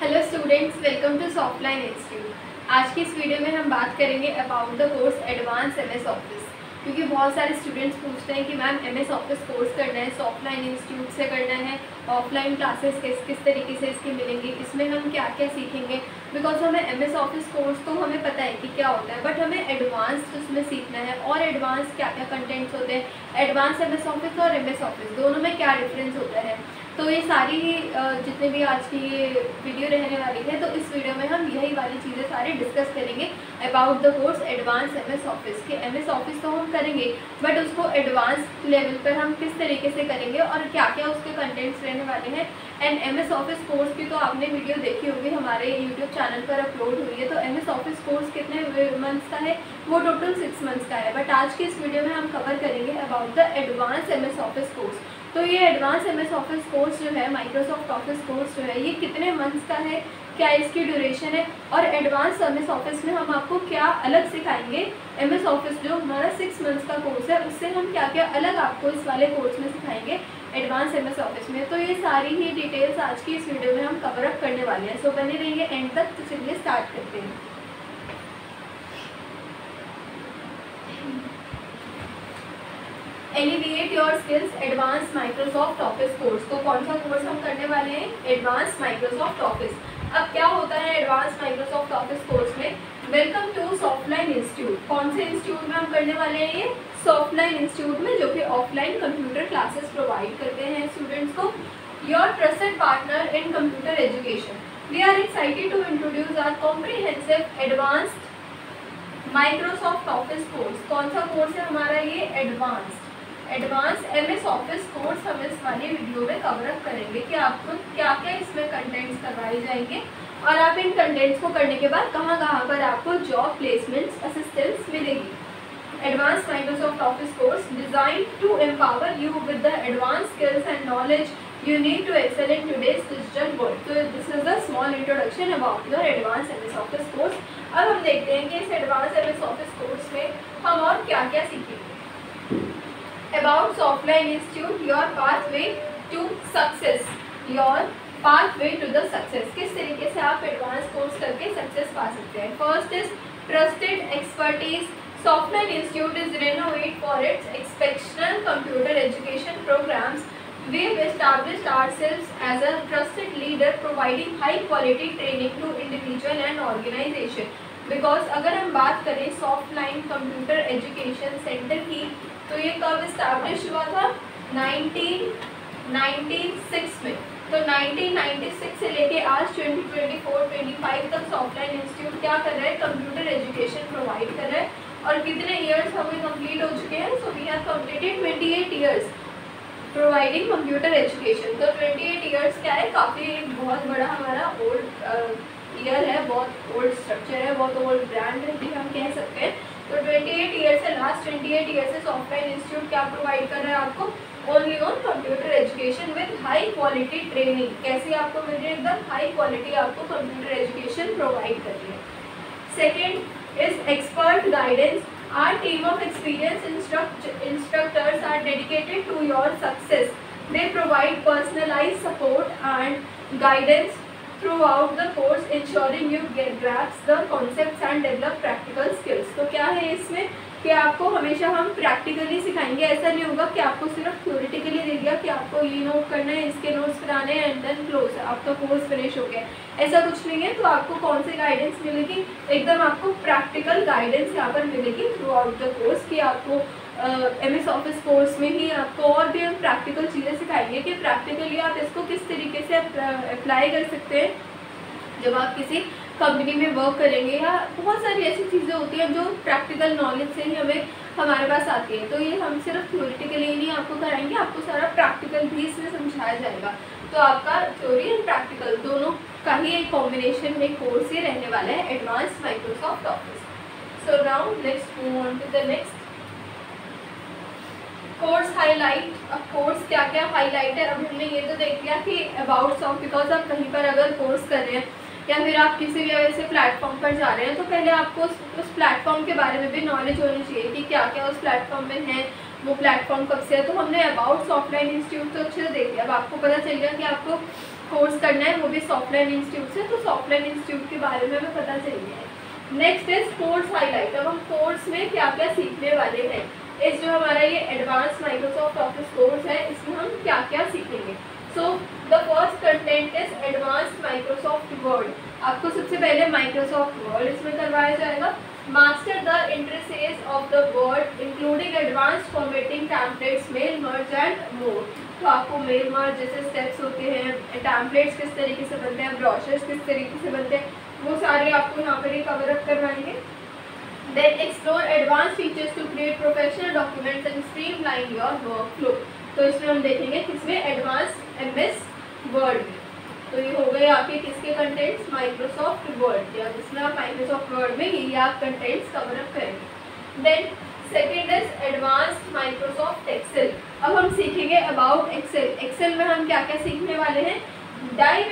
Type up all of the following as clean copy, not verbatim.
Hello students, welcome to Softline institute. आज की इस वीडियो में हम बात करेंगे about the course advance MS office. क्योंकि बहुत सारे स्टूडेंट्स पूछते हैं कि मैम एमएस ऑफिस कोर्स करना है, सॉफ्टलाइन इंस्टीट्यूट से करना है, ऑफलाइन क्लासेस किस तरीके से इसकी मिलेंगी, इसमें हम क्या क्या सीखेंगे। बिकॉज हमें एमएस ऑफिस कोर्स तो हमें पता है कि क्या होता है, बट हमें एडवांस उसमें सीखना है और एडवांस क्या क्या कंटेंट्स होते हैं, एडवांस एमएस ऑफिस और एमएस ऑफिस दोनों में क्या डिफरेंस होता है। तो ये सारी जितने भी आज की ये वीडियो रहने वाली है, तो इस वीडियो में हम यही वाली चीज़ें सारी डिस्कस करेंगे about the course advance MS office. के एमएस ऑफिस तो हम करेंगे, बट उसको एडवांस लेवल पर हम किस तरीके से करेंगे और क्या क्या उसके कंटेंट्स रहने वाले हैं। एंड एमएस ऑफिस कोर्स की तो आपने वीडियो देखी होगी, हमारे यूट्यूब चैनल पर अपलोड हुई है। तो एमएस ऑफिस कोर्स कितने मंथ्स का है, वो टोटल 6 मंथ्स का है। बट आज की इस वीडियो में हम कवर करेंगे about the advance MS office course. तो ये एडवांस एमएस ऑफिस कोर्स जो है, माइक्रोसॉफ्ट ऑफिस कोर्स जो है, ये कितने मंथ्स का है, क्या इसकी ड्यूरेशन है, और एडवांस एमएस ऑफिस में हम आपको क्या अलग सिखाएंगे। एमएस ऑफिस जो हमारा 6 मंथ्स का कोर्स है, उससे हम क्या क्या अलग आपको इस वाले कोर्स में सिखाएंगे एडवांस एमएस ऑफिस में। तो ये सारी ही डिटेल्स आज की इस वीडियो में हम कवर अप करने वाले हैं। सो बने रहिए एंड तक। तो चलिए स्टार्ट करते हैं। Elevate your skills advance Microsoft Office course. तो कौन सा कोर्स हम करने वाले हैं? Advance Microsoft Office. अब क्या होता है एडवांस माइक्रोसॉफ्ट ऑफिस कोर्स में? Welcome to Softline institute. कौन से इंस्टीट्यूट में हम करने वाले हैं? ये सॉफ्टलाइन इंस्टीट्यूट में, जो कि ऑफलाइन कंप्यूटर क्लासेस प्रोवाइड करते हैं स्टूडेंट्स को। Your trusted partner in computer education. We are excited to introduce our comprehensive advanced Microsoft Office course. कौन सा कोर्स है हमारा? ये एडवांस एमएस ऑफिस कोर्स हम इस वाली वीडियो में कवर अप करेंगे कि आपको क्या क्या इसमें कंटेंट्स करवाए जाएंगे और आप इन कंटेंट्स को करने के बाद कहाँ कहाँ पर आपको जॉब प्लेसमेंट्स असिस्टेंस मिलेगी। Advance Microsoft Office course design to empower you with the advance skills and knowledge you need to excel in today's digital world. So this is a small introduction about your advanced MS Office course. अब हम देखते हैं कि इस advanced MS Office course में हम और क्या क्या सीखेंगे। About Softline Institute, your pathway to success. Your pathway to the success. किस तरीके से आप एडवांस कोर्स करके सक्सेस पा सकते हैं। First is trusted expertise. Softline Institute is renowned for its exceptional computer education programs. We have established ourselves as a trusted leader providing high quality training to individual and organization. Because अगर हम बात करें सॉफ्टलाइन computer education centre की, तो ये कब establish हुआ था? 1996 में। तो 1996 से लेके आज 2024-25 तक सॉफ्टलाइन इंस्टीट्यूट क्या कर रहा है? कंप्यूटर एजुकेशन प्रोवाइड कर रहा है। और कितने ईयर्स हमें कंप्लीट हो चुके हैं? So we have completed 28 years providing computer education. तो 28 ईयर्स क्या है? काफ़ी बहुत बड़ा हमारा ओल्ड ईयर है, बहुत ओल्ड स्ट्रक्चर है, बहुत ओल्ड ब्रांड है भी हम कह सकते हैं। तो 28 ईयर से लास्ट 28 ईयर से सॉफ्टलाइन इंस्टीट्यूट क्या प्रोवाइड कर रहा है आपको? Only on computer education with high quality training. कैसे आपको मिल रही है? एकदम हाई क्वालिटी आपको कंप्यूटर एजुकेशन प्रोवाइड कर रही है। Second is expert guidance. Our team of experienced instructors are dedicated to your success. They provide personalized support and guidance throughout the course, ensuring you grasp the concepts and develop practical skills. तो क्या है इसमें कि आपको हमेशा हम practically सिखाएंगे। ऐसा नहीं होगा कि आपको सिर्फ थ्योरेटिकली दे दिया कि आपको ये नोट करना है, इसके नोट्स कराने हैं एंड देन क्लोज, आपका कोर्स फिनिश हो गया। ऐसा कुछ नहीं है। तो आपको कौन सी गाइडेंस मिलेगी? एकदम आपको प्रैक्टिकल गाइडेंस यहाँ पर मिलेगी थ्रू आउट द कोर्स। कि आपको एमएस ऑफिस कोर्स में ही आपको और भी हम प्रैक्टिकल चीज़ें सिखाएंगे कि प्रैक्टिकली आप इसको किस तरीके से अप्लाई कर सकते हैं जब आप किसी कंपनी में वर्क करेंगे, या बहुत सारी ऐसी चीज़ें होती हैं जो प्रैक्टिकल नॉलेज से ही हमारे पास आती है। तो ये हम सिर्फ थ्योरेटिकली ही नहीं आपको कराएंगे, आपको सारा प्रैक्टिकल भी इसमें समझाया जाएगा। तो आपका थ्योरी एंड प्रैक्टिकल दोनों का ही एक कॉम्बिनेशन में कोर्स ये रहने वाला है advance Microsoft Office. So now let's move on to the next course highlight. अब कोर्स क्या क्या हाईलाइट है? अब हमने ये तो देख लिया कि अबाउट सॉफ्ट, बिकॉज आप कहीं पर अगर कोर्स कर रहे हैं या फिर आप किसी भी ऐसे प्लेटफॉर्म पर जा रहे हैं, तो पहले आपको उस प्लेटफॉर्म के बारे में भी नॉलेज होनी चाहिए कि क्या क्या उस प्लेटफॉर्म में है, वो प्लेटफॉर्म कब से है। तो हमने अबाउट सॉफ्टलाइन इंस्टीट्यूट तो अच्छे से देख लिया। अब आपको पता चल गया कि आपको कोर्स करना है, वो भी सॉफ्टलाइन इंस्टीट्यूट से, तो सॉफ्टलाइन इंस्टीट्यूट के बारे में हमें पता चल गया है। Next is course highlight. अब हम कोर्स में क्या क्या सीखने वाले हैं। इस जो हमारा ये एडवांस माइक्रोसॉफ्ट ऑफिस कोर्स है, इसमें हम क्या क्या सीखेंगे। So the first content is advance Microsoft Word. आपको सबसे पहले माइक्रोसॉफ्ट वर्ड इसमें करवाया जाएगा। Master the interface of the Word including advanced formatting templates, mail merge and more. तो आपको मेल मर्ज जैसे स्टेप्स होते हैं, टेम्पलेट्स किस तरीके से बनते हैं, ब्रोशर्स किस तरीके से बनते हैं, वो सारे आपको यहाँ पर ये कवर अप करवाएंगे। Then explore advanced features to create professional documents and streamline your workflow। तो इसमें हम देखेंगे किसमें, एडवांस MS वर्ड में। तो ये हो गए आपके किसके कंटेंट्स, माइक्रोसॉफ्ट वर्ड, या जिसमें आप माइक्रोसॉफ्ट वर्ड में ये आप कंटेंट्स कवर अप करेंगे। Then second is advanced Microsoft Excel. अब हम सीखेंगे अबाउट एक्सेल। एक्सेल में हम क्या क्या सीखने वाले हैं। Dive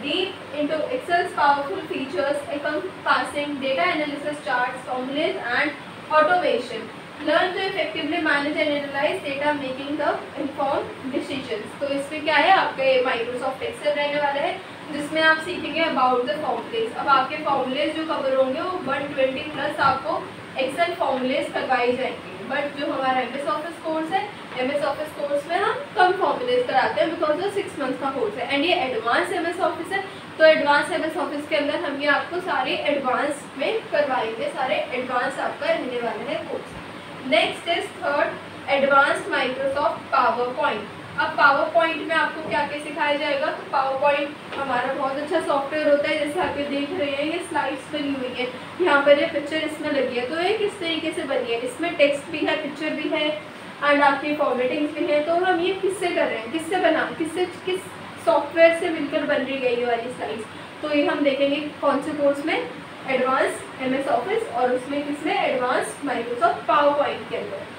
deep into Excel's powerful features encompassing data analysis, charts, formulas, and automation. Learn to effectively manage and analyze data, making the informed decisions। तो इसमें क्या है, आपके Microsoft Excel रहने वाला है, जिसमें आप सीखेंगे अबाउट द फॉर्मुलेज। अब आपके फॉर्मुलेज जो कवर होंगे वो 120 प्लस आपको एक्सेल फॉर्मुलेज करवाई जाएंगे। बट जो हमारा MS ऑफिस कोर्स है, MS ऑफिस कोर्स में हम कम फॉर्मुलेज कराते हैं बिकॉज वो 6 मंथ का कोर्स है। एंड ये एडवांस MS ऑफिस है, तो एडवांस MS ऑफिस के अंदर हम ये आपको सारे एडवांस में करवाएंगे, सारे एडवांस आपका रहने वाले हैं course. Next is third advanced Microsoft PowerPoint. अब पावर पॉइंट में आपको क्या क्या सिखाया जाएगा। तो पावर पॉइंट हमारा बहुत अच्छा सॉफ्टवेयर होता है, जैसे आप ये देख रहे हैं, ये स्लाइड्स बनी हुई है, यहाँ पर ये पिक्चर इसमें लगी है, तो ये किस तरीके से बनी है, इसमें टेक्स्ट भी है, पिक्चर भी है एंड आपकी फॉर्मेटिंग्स भी है। तो हम ये किससे कर रहे हैं, किस सॉफ्टवेयर से मिलकर बन रही है ये वाली स्लाइड्स। तो ये हम देखेंगे कौन से कोर्स में, एडवांस MS ऑफिस, और उसमें किसमें, एडवांस माइक्रोसॉफ्ट पावर पॉइंट के अंदर।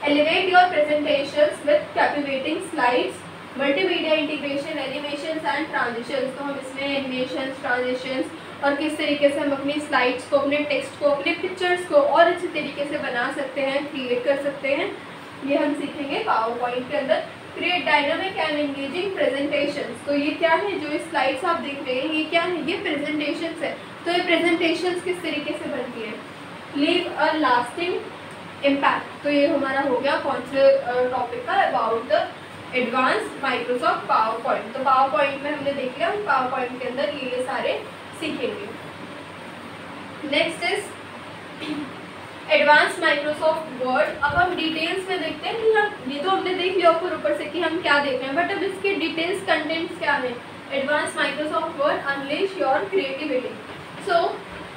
Elevate your presentations with captivating slides, multimedia integration, animations and transitions। तो हम इसमें animations, transitions और किस तरीके से हम अपनी स्लाइड्स को, अपने टेक्स्ट को, अपने पिक्चर्स को और अच्छे तरीके से बना सकते हैं, क्रिएट कर सकते हैं, ये हम सीखेंगे पावर पॉइंट के अंदर। Create dynamic and engaging presentations. तो ये क्या है, जो स्लाइड्स आप देख रहे हैं ये क्या है, ये प्रेजेंटेशंस है। तो ये प्रेजेंटेशंस किस तरीके से बनती है, लीव अ लास्टिंग इम्पैक्ट। तो ये हमारा हो गया कौन से टॉपिक का, about the advanced Microsoft power point. तो पावर पॉइंट में हमने देख लिया, हम पावर पॉइंट के अंदर ये सारे सीखेंगे। Next is advance Microsoft word. अब हम डिटेल्स में देखते हैं कि हम, ये तो हमने देख लिया ऊपर से कि हम क्या देख रहे हैं, बट अब इसके डिटेल्स कंटेंट्स क्या है। Advance Microsoft word unleash your creativity. So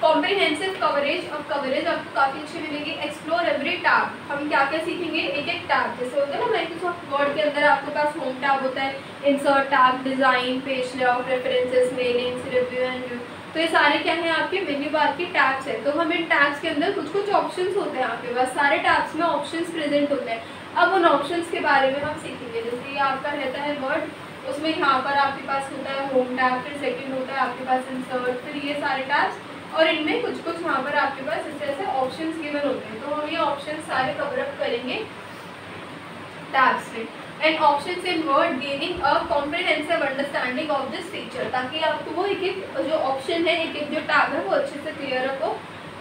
comprehensive coverage. अब कवरेज आपको काफ़ी अच्छी मिलेगी। Explore every tab. हम क्या क्या सीखेंगे, एक एक टैब, जैसे होता है ना माइक्रोसॉफ्ट वर्ड के अंदर आपके पास होम टैब होता है, insert tab, design, page layout, references, mailings, review and view. तो ये सारे क्या हैं, आपके मेन्यू बार के टैब्स हैं। तो हम इन टैब्स के अंदर कुछ ऑप्शंस होते हैं, आपके पास सारे टैब्स में ऑप्शंस प्रेजेंट होते हैं। अब उन ऑप्शंस के बारे में हम सीखेंगे। जैसे ये आपका रहता है वर्ड, उसमें यहाँ पर आपके पास होता है होम टैब, फिर सेकेंड होता है आपके पास इंसर्ट, फिर ये सारे टैब्स, और इनमें कुछ यहाँ पर आपके पास इस तरह से ऑप्शंस गिवन होते हैं। तो हम ये ऑप्शंस सारे कवर अप करेंगे टैब्स में। And options in word gaining a comprehensive understanding of this feature, ताकि आपको वो एक जो ऑप्शन है, एक जो टैब है वो अच्छे से क्लियर हो।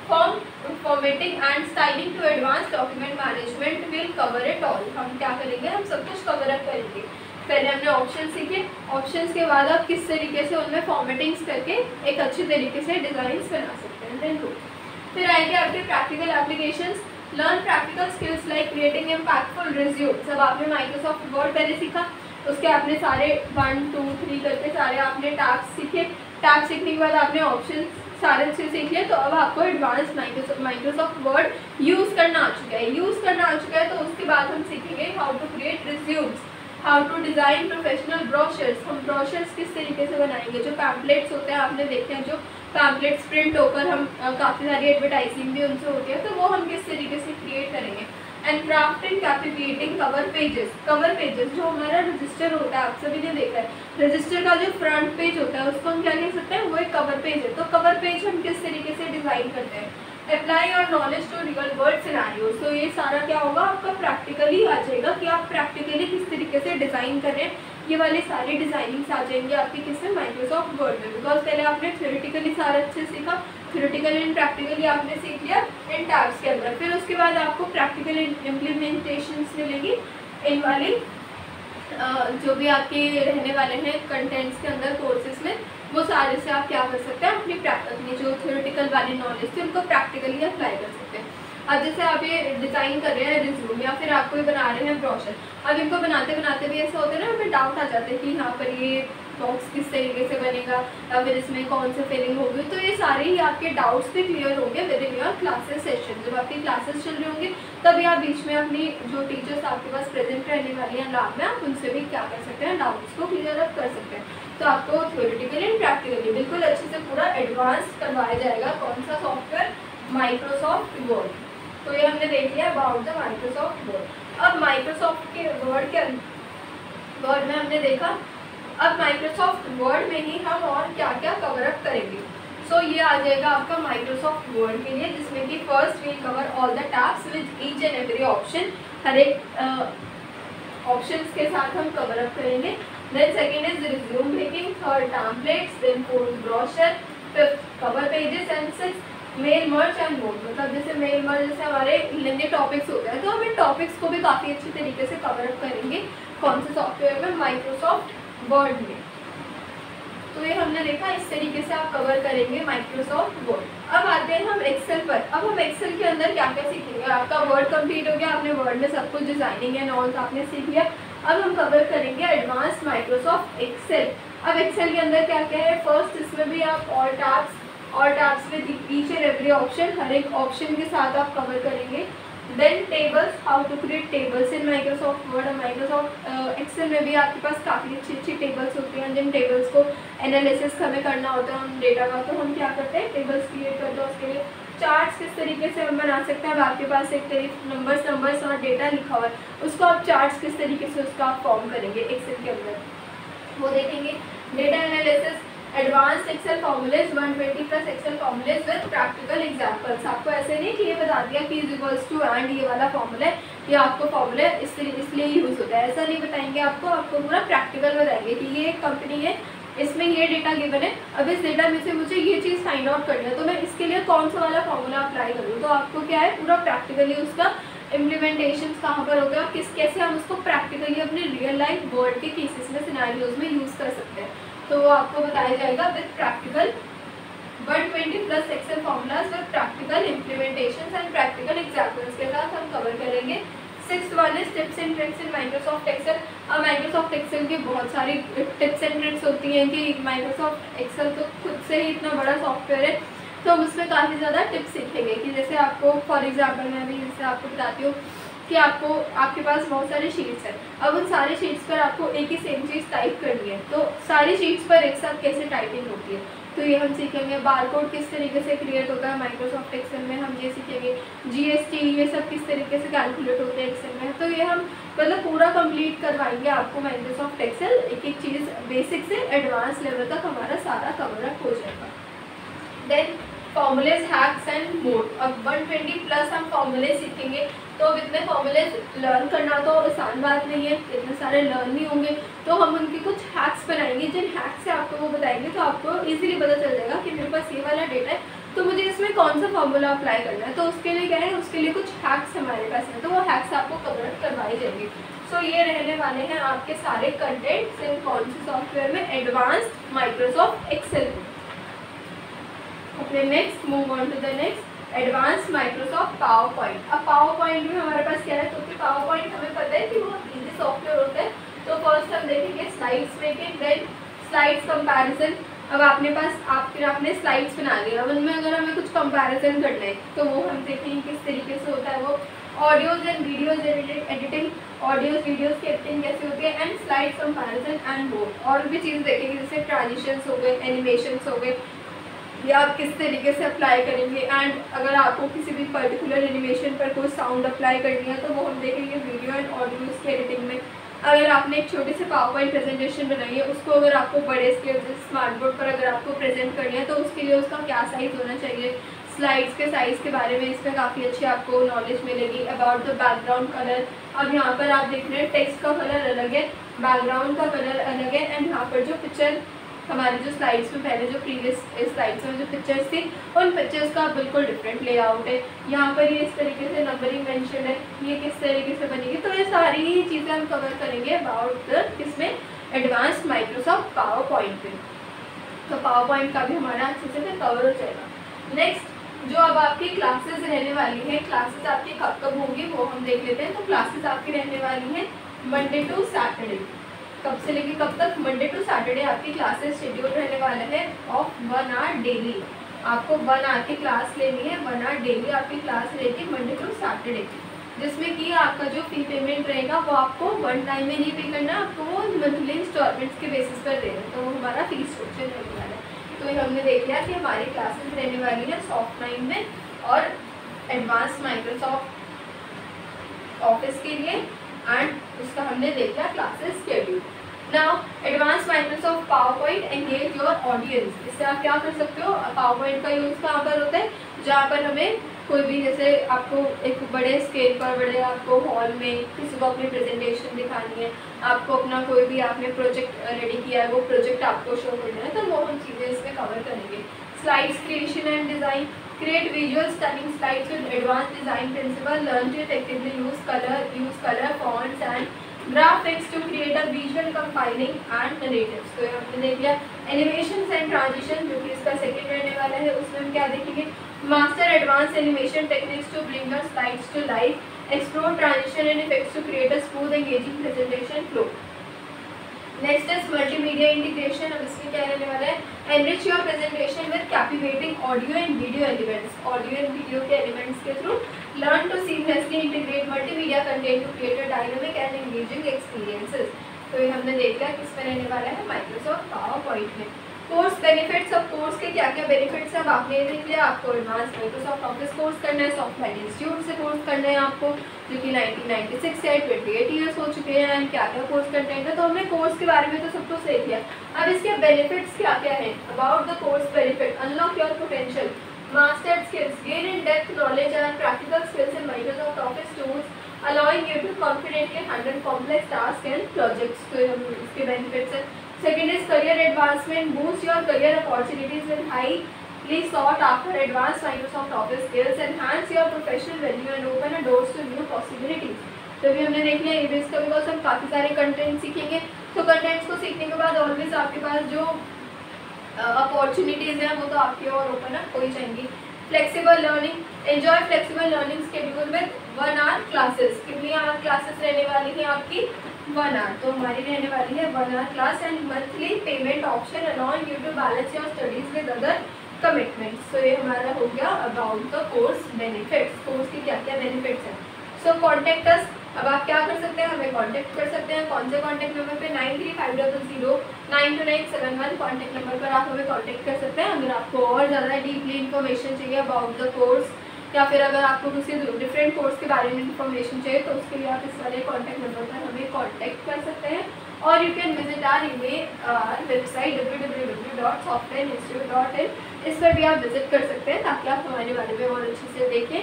Formatting and styling to advance document management will cover it all. हम क्या करेंगे, हम सब कुछ कवर अप करेंगे। पहले हमने ऑप्शन सीखे, ऑप्शंस के बाद आप किस तरीके से उनमें फॉर्मेटिंग्स करके एक अच्छे तरीके से डिज़ाइंस बना सकते हैं। देन फिर आएंगे आपके practical applications. Learn practical skills like creating impactful resume. सब आपने माइक्रोसॉफ्ट वर्ड पहले सीखा, उसके आपने सारे 1 2 3 करके सारे आपने टैब्स सीखे। टैब सीखने के बाद आपने ऑप्शन सारे अच्छे सीख लिए, तो अब आपको एडवांस माइक्रोसॉफ्ट वर्ड यूज़ करना आ चुका है। तो उसके बाद हम सीखेंगे how to create resumes, how to design professional brochures. हम ब्रोशर्स किस तरीके से बनाएंगे, जो पैम्पलेट्स होते हैं आपने देखे हैं, जो पैम्पलेट्स प्रिंट होकर हम काफ़ी सारी एडवर्टाइजिंग भी उनसे होती है, तो वो हम किस तरीके से क्रिएट करेंगे। And crafting captivating cover pages जो हमारा रजिस्टर होता है, आप सभी ने देखा है, रजिस्टर का जो फ्रंट पेज होता है उसको हम क्या कह सकते हैं, वो एक कवर पेज है। तो कवर पेज हम किस तरीके से डिज़ाइन करते हैं, apply your knowledge to real world scenarios. तो ये सारा क्या होगा आपका प्रैक्टिकली आ जाएगा कि आप प्रैक्टिकली किस तरीके से डिज़ाइन कर रहे हैं। ये वाले सारे डिज़ाइनिंग्स आ जाएंगे आपके किसमें, माइक्रोसॉफ्ट वर्ड में। बिकॉज पहले आपने थ्योरेटिकली सारा अच्छे सीखा, थ्योरेटिकली एंड प्रैक्टिकली आपने सीख लिया इन टैब्स के अंदर। फिर उसके बाद आपको प्रैक्टिकल इम्प्लीमेंटेशंस मिलेगी इन वाली जो भी आपके रहने वाले हैं कंटेंट्स के अंदर कोर्सेज में, वो सारे से आप क्या कर सकते हैं, अपनी जो थ्योरेटिकल वाली नॉलेज थी उनको प्रैक्टिकली अप्लाई कर सकते हैं। अब जैसे आप ये डिज़ाइन कर रहे हैं रिज्यूम या फिर आप कोई बना रहे हैं ब्रोशर, अब इनको बनाते बनाते भी ऐसा होता है ना, हमें डाउट आ जाता है कि यहाँ पर ये बॉक्स किस तरीके से बनेगा या फिर इसमें कौन सी फिलिंग होगी। तो ये सारे ही आपके डाउट्स भी क्लियर होंगे with in your classes session. जब आपकी क्लासेस चल रही होंगी तभी आप बीच में अपनी जो टीचर्स आपके पास प्रेजेंट रहने वाली हैं लैब में, आप उनसे भी क्या कर सकते हैं, डाउट्स को क्लियर अप कर सकते हैं। तो आपको थ्योरेटिकली एंड प्रैक्टिकली बिल्कुल अच्छे से पूरा एडवांस करवाया जाएगा। कौन सा सॉफ्टवेयर, माइक्रोसॉफ्ट वर्ड। तो ये हमने देख लिया अबाउट द माइक्रोसॉफ्ट वर्ड। अब माइक्रोसॉफ्ट के वर्ड में हमने देखा, अब माइक्रोसॉफ्ट वर्ड में ही हम और क्या क्या कवर अप करेंगे। सो ये आ जाएगा आपका माइक्रोसॉफ्ट वर्ड के लिए, जिसमें कि first we'll cover all the tabs with each and every option. हर एक ऑप्शंस के साथ हम कवर अप करेंगे। Then second is resume making, third templates, then fourth brochure, fifth cover pages and six mail merge and note. मतलब जैसे mail merge जैसे हमारे लेंगे टॉपिक्स होते हैं, तो हम इन टॉपिक्स को भी काफ़ी अच्छी तरीके से कवर अप करेंगे। कौन से सॉफ्टवेयर में, माइक्रोसॉफ्ट वर्ड में। तो ये हमने देखा इस तरीके से आप कवर करेंगे माइक्रोसॉफ्ट वर्ड। अब आते हैं हम एक्सेल पर। अब हम एक्सेल के अंदर क्या क्या सीखेंगे। आपका वर्ड कंप्लीट हो गया, आपने वर्ड में सब कुछ डिजाइनिंग एंड ऑल आपने सीख लिया। अब हम कवर करेंगे एडवांस माइक्रोसॉफ्ट एक्सेल। अब एक्सेल के अंदर क्या क्या है, फर्स्ट इसमें भी आप all tabs with each and every option, हर एक ऑप्शन के साथ आप कवर करेंगे। Then tables, how to create tables in Microsoft Word. Microsoft Excel में भी आपके पास काफ़ी अच्छी टेबल्स होती हैं, जिन टेबल्स को एनालिसिस हमें करना होता है उन डेटा का, तो हम क्या करते हैं, टेबल्स क्रिएट करते हैं। उसके लिए चार्ट्स किस तरीके से हम बना सकते हैं। अब आपके पास एक तरफ नंबर्स और डेटा लिखा हुआ है, उसको आप चार्ट्स किस तरीके से उसका आप फॉर्म करेंगे एक्सेल के अंदर, वो देखेंगे। Data analysis, advance Excel formulas, 120+ Excel formulas with practical examples. आपको ऐसे नहीं कि ये बता दिया कि = एंड ये वाला फॉर्मूला है, ये आपको फॉर्मूला इसलिए यूज़ होता है, ऐसा नहीं बताएंगे आपको पूरा प्रैक्टिकल बताएंगे कि ये एक कंपनी है, इसमें ये डेटा गिवन है, अब इस डेटा में से मुझे ये चीज़ फाइंड आउट करनी है, तो मैं इसके लिए कौन सा वाला फॉर्मूला अप्लाई करूँ। तो आपको क्या है, पूरा प्रैक्टिकली उसका इम्प्लीमेंटेशन कहाँ पर होगा, कैसे हम उसको प्रैक्टिकली अपने रियल लाइफ वर्ल्ड के केसेस में, सिनेरियोज में यूज़ कर सकते हैं। तो वो आपको बताया जाएगा with practical 120+ Excel formulas with practical implementations and practical examples के साथ हम कवर करेंगे। 6th one is tips and tricks in Microsoft Excel. अब माइक्रोसॉफ्ट एक्सेल की बहुत सारी टिप्स एंड ट्रिक्स होती हैं कि माइक्रोसॉफ्ट एक्सेल तो खुद से ही इतना बड़ा सॉफ्टवेयर है, तो हम उसमें काफ़ी ज़्यादा टिप्स सीखेंगे कि जैसे आपको फॉर एग्जाम्पल मैं भी जैसे आपको बताती हूँ कि आपके पास बहुत सारे शीट्स हैं। अब उन सारे शीट्स पर आपको एक ही सेम चीज़ टाइप करनी है, तो सारी शीट्स पर एक साथ कैसे टाइपिंग होती है, तो ये हम सीखेंगे। बारकोड किस तरीके से क्रिएट होता है माइक्रोसॉफ्ट एक्सेल में, हम ये सीखेंगे। GST ये सब किस तरीके से कैलकुलेट होते हैं एक्सेल में, तो ये हम मतलब पूरा कंप्लीट करवाएंगे आपको माइक्रोसॉफ्ट एक्सेल। एक एक चीज़ बेसिक से एडवांस लेवल तक हमारा सारा कवर अप हो जाएगा। Then formulas, hacks and mod. अब 120+ हम फॉर्मूले सीखेंगे, तो अब इतने फॉर्मूलेज लर्न करना तो आसान बात नहीं है, इतने सारे लर्न नहीं होंगे, तो हम उनके कुछ हैक्स बनाएंगे, जिन हैक्स से आपको वो बताएंगे तो आपको इजीली पता चल जाएगा कि मेरे पास ये वाला डेटा है, तो मुझे इसमें कौन सा फॉर्मूला अप्लाई करना है। तो उसके लिए क्या है, उसके लिए कुछ हैक्स हमारे पास हैं, तो वो हैक्स आपको कवर करवाए जाएंगे। सो ये रहने वाले हैं आपके सारे कंटेंट्स इन कौन से सॉफ्टवेयर में, advanced Microsoft Excel. Okay, next move on to the next, advance Microsoft PowerPoint. अब पावर पॉइंट में हमारे पास क्या है, क्योंकि पावर पॉइंट हमें पता है कि वो इजी सॉफ्टवेयर होता है। तो फर्स्ट हम देखेंगे slides making, then slides comparison. अब आपने स्लाइड्स बना लिया, अब उनमें अगर हमें कुछ कंपैरिजन करना है तो वो हम देखेंगे किस तरीके से होता है वो। Audios and videos editing, audios videos की एडिटिंग कैसे होती है, and slides comparison and more. और भी चीज़ देखेंगे जैसे ट्रांजिशंस हो गए, एनिमेशंस हो गए, ये आप किस तरीके से अप्लाई करेंगे। एंड अगर आपको किसी भी पर्टिकुलर एनिमेशन पर कोई साउंड अप्लाई करनी है तो वो हम देखेंगे वीडियो एंड ऑडियोज की एडिटिंग में। अगर आपने एक छोटे से पावर पॉइंट प्रेजेंटेशन बनाई है, उसको अगर आपको बड़े स्केल से स्मार्ट बोर्ड पर अगर आपको प्रेजेंट करनी है तो उसके लिए उसका क्या साइज़ होना चाहिए, स्लाइड्स के साइज़ के बारे में इसमें काफ़ी अच्छी आपको नॉलेज मिलेगी। अबाउट द बैकग्राउंड कलर, अब यहाँ पर आप देख रहे हैं टेक्स्ट का कलर अलग है, बैकग्राउंड का कलर अलग है, एंड यहाँ पर जो पिक्चर हमारे जो स्लाइड्स में पहले जो प्रीवियस स्लाइड्स में जो पिक्चर्स थी उन पिक्चर्स का बिल्कुल डिफरेंट लेआउट है। यहाँ पर ये इस तरीके से नंबरिंग मेंशन है, ये किस तरीके से बनेगी, तो ये सारी ही चीज़ें हम कवर करेंगे अबाउट द किसमें, एडवांस्ड माइक्रोसॉफ्ट पावर पॉइंट पे। तो पावर पॉइंट का भी हमारा अच्छे से कवर हो जाएगा। नेक्स्ट जो अब आपकी क्लासेस रहने वाली है, क्लासेस आपकी कब कब होंगी वो हम देख लेते हैं। तो क्लासेस आपकी रहने वाली हैं मंडे टू सैटरडे, कब से लेके कब तक, मंडे टू सैटरडे आपकी क्लासेस शेड्यूल रहने वाला है ऑफ 1 आवर डेली। आपको 1 आवर की क्लास लेनी है, 1 आवर डेली आपकी क्लास रहेगी मंडे टू सैटरडे, जिसमें कि आपका जो फी पेमेंट रहेगा वो आपको वन टाइम में नहीं पे करना, आपको वो मंथली इंस्टॉलमेंट्स के बेसिस पर देना, तो वो हमारा फी स्ट्रक्चर रहने वाला है। तो ये हमने देख लिया कि हमारी क्लासेस रहने वाली है सॉफ्ट 9 में और एडवांस माइक्रोसॉफ्ट ऑफिस के लिए, एंड उसका हमने देखा classes schedule. Now advance Microsoft power point engage your audience, इससे आप क्या कर सकते हो, पावर पॉइंट का यूज़ कहाँ पर होता है, जहाँ पर हमें कोई भी जैसे आपको एक बड़े स्केल पर, बड़े आपको हॉल में किसी को अपनी प्रेजेंटेशन दिखानी है, आपको अपना कोई भी आपने प्रोजेक्ट रेडी किया है वो प्रोजेक्ट आपको शो करना है, तो वो हम चीज़ें इसमें कवर करेंगे। Slides creation and design, create visual stunning slides with advanced design principle, learn to effectively use color fonts and graphics to create a visual compiling and narratives। तो हमने देख लिया एनिमेशन एंड ट्रांजिशन, जो कि इसका second रहने वाला है, उसमें हम क्या देखेंगे, master advance animation techniques to bring the slides to life, explore transition and effects to create a smooth engaging presentation flow. Next is multimedia integration, अब इसमें क्या रहने वाला है, enrich your presentation with captivating audio and video elements, audio and video के elements के through learn to seamlessly integrate multimedia content to create a dynamic and engaging experiences. तो ये हमने देखा किसमें रहने वाला है, माइक्रोसॉफ्ट पावर पॉइंट में। कोर्स बेनिफिट्स, अब कोर्स के क्या क्या बेनिफिट्स हैं अब आपने देख लिया। आपको एडवांस माइक्रोसॉफ्ट ऑफिस कोर्स करना है, सॉफ्टवेयर इंस्टीट्यूट से कोर्स करना है आपको, जो कि 1996 से 28 ईयर्स हो चुके हैं, एंड क्या क्या कोर्स कंटेंट है, तो हमने कोर्स के बारे में तो सब कुछ देख लिया। अब इसके बेनिफिट्स क्या क्या हैं, about the course benefit, unlock your potential, mastered skills, gain in depth knowledge and practical skills in Microsoft office tools, allowing you to confidently handle complex tasks and projects। तो हम इसके बेनिफिट्स हैं। Second is career advancement, boost your career opportunities with highly sought after advanced Microsoft Office skills, enhance your professional value and open a doors to new possibilities। तो भी हमने देख लिया events का, बिकॉज हम काफ़ी सारे कंटेंट सीखेंगे, तो कंटेंट्स को सीखने के बाद ऑलवेज आपके पास जो अपॉर्चुनिटीज़ हैं वो तो आपकी और ओपन अप हो ही जाएंगी। Flexible learning, enjoy flexible learning schedule with 1 hour classes, कितनी आवर क्लासेस रहने वाली है आपकी, 1 आवर, तो हमारी रहने वाली है 1 hour class, and monthly payment option allowing you to balance your studies with other commitments. तो ये हमारा हो गया about the course benefits, course के क्या क्या बेनिफिट्स हैं। सो कॉन्टेक्ट अस, अब आप क्या कर सकते हैं, हमें कांटेक्ट कर सकते हैं, कौन से कांटेक्ट नंबर पे, 9350092971 कांटेक्ट नंबर पर आप हमें कांटेक्ट कर सकते हैं। अगर आपको और ज़्यादा डीपली इन्फॉर्मेशन चाहिए अबाउट द कोर्स, या फिर अगर आपको किसी डिफरेंट कोर्स के बारे में इन्फॉर्मेशन चाहिए, तो उसके लिए आप इस वाले कॉन्टैक्ट नंबर पर हमें कॉन्टैक्ट कर सकते हैं। और you can visit our website www.softwareinstitute.in, इस पर भी आप विजिट कर सकते हैं, ताकि आप हमारे बारे में और अच्छे से देखें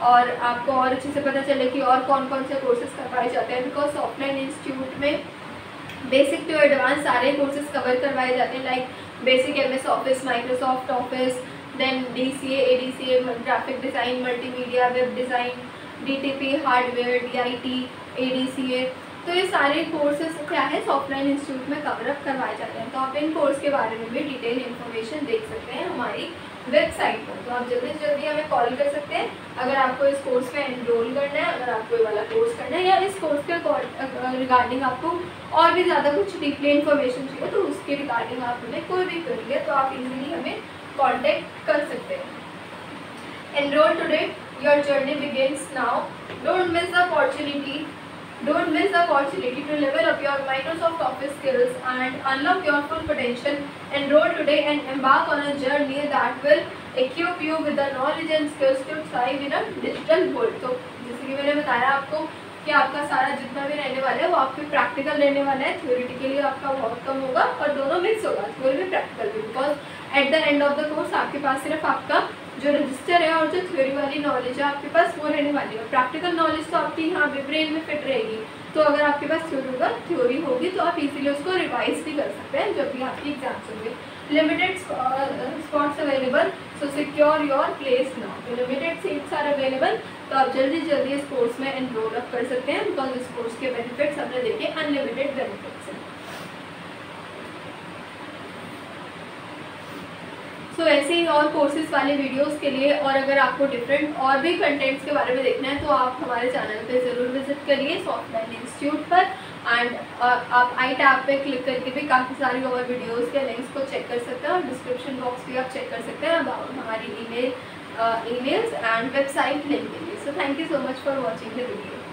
और आपको और अच्छे से पता चले कि और कौन कौन से कोर्सेज करवाए जाते हैं। बिकॉज सॉफ्टवेयर इंस्टीट्यूट में बेसिक टू एडवांस सारे कोर्सेज कवर करवाए जाते हैं, like basic MS office, Microsoft Office, then DCA, ADCA, graphic design, multimedia, web design, DTP, hardware, DIT, ADCA, तो ये सारे कोर्सेज क्या है सॉफ्टवेयर इंस्टीट्यूट में कवर अप करवाए जाते हैं। तो आप इन कोर्स के बारे में भी डिटेल इन्फॉर्मेशन देख सकते हैं हमारी वेबसाइट पर। तो आप जल्दी से जल्दी हमें कॉल कर सकते हैं अगर आपको इस कोर्स में एनरोल करना है, अगर आपको ये वाला कोर्स करना है, या इस कोर्स के रिगार्डिंग आपको और भी ज़्यादा कुछ डीपली इन्फॉर्मेशन चाहिए, तो उसके रिगार्डिंग आप हमें कोई भी करिए तो आप इजीली हमें कॉन्टेक्ट कर सकते हैं। Enrol today, your journey begins now, don't miss the opportunity to level up your Microsoft Office skills and unlock your full potential. Enroll today and embark on a journey that will equip you with the knowledge and skills to thrive in a digital world। तो जैसे कि मैंने बताया आपको कि आपका सारा जितना भी रहने वाला है वो आपके प्रैक्टिकल रहने वाला है, थ्योरेटिकली आपका बहुत कम होगा और दोनों मिक्स होगा, थ्योरी भी प्रैक्टिकल भी, because at the end of the course आपके पास सिर्फ आपका जो रजिस्टर है और जो थ्योरी वाली नॉलेज है आपके पास वो रहने वाली है। प्रैक्टिकल नॉलेज तो आपकी यहाँ पे ब्रेन में फिट रहेगी, तो अगर आपके पास थ्योरी होगी तो आप इजीली उसको रिवाइज भी कर सकते हैं जब भी आपकी एग्जाम्स होंगे। Limited spots available, so secure your place now. तो लिमिटेड सीट्स आर अवेलेबल, तो आप जल्दी जल्दी इस कोर्स में एनरोल अप कर सकते हैं, बिकॉज इस कोर्स के बेनिफिट्स हमने देखे अनलिमिटेड बेनिफिट्स हैं। सो ऐसे ही और कोर्सेज वाले वीडियोस के लिए, और अगर आपको डिफरेंट और भी कंटेंट्स के बारे में देखना है तो आप हमारे चैनल पे ज़रूर विजिट करिए सॉफ्टलाइन इंस्टीट्यूट पर। एंड आप आई टैब पे क्लिक करके भी काफ़ी सारी और वीडियोस के लिंक्स को चेक कर सकते हैं, और डिस्क्रिप्शन बॉक्स भी आप चेक कर सकते हैं अब हमारी ईमेल्स एंड वेबसाइट लिंक के लिए। So thank you so much for watching the video.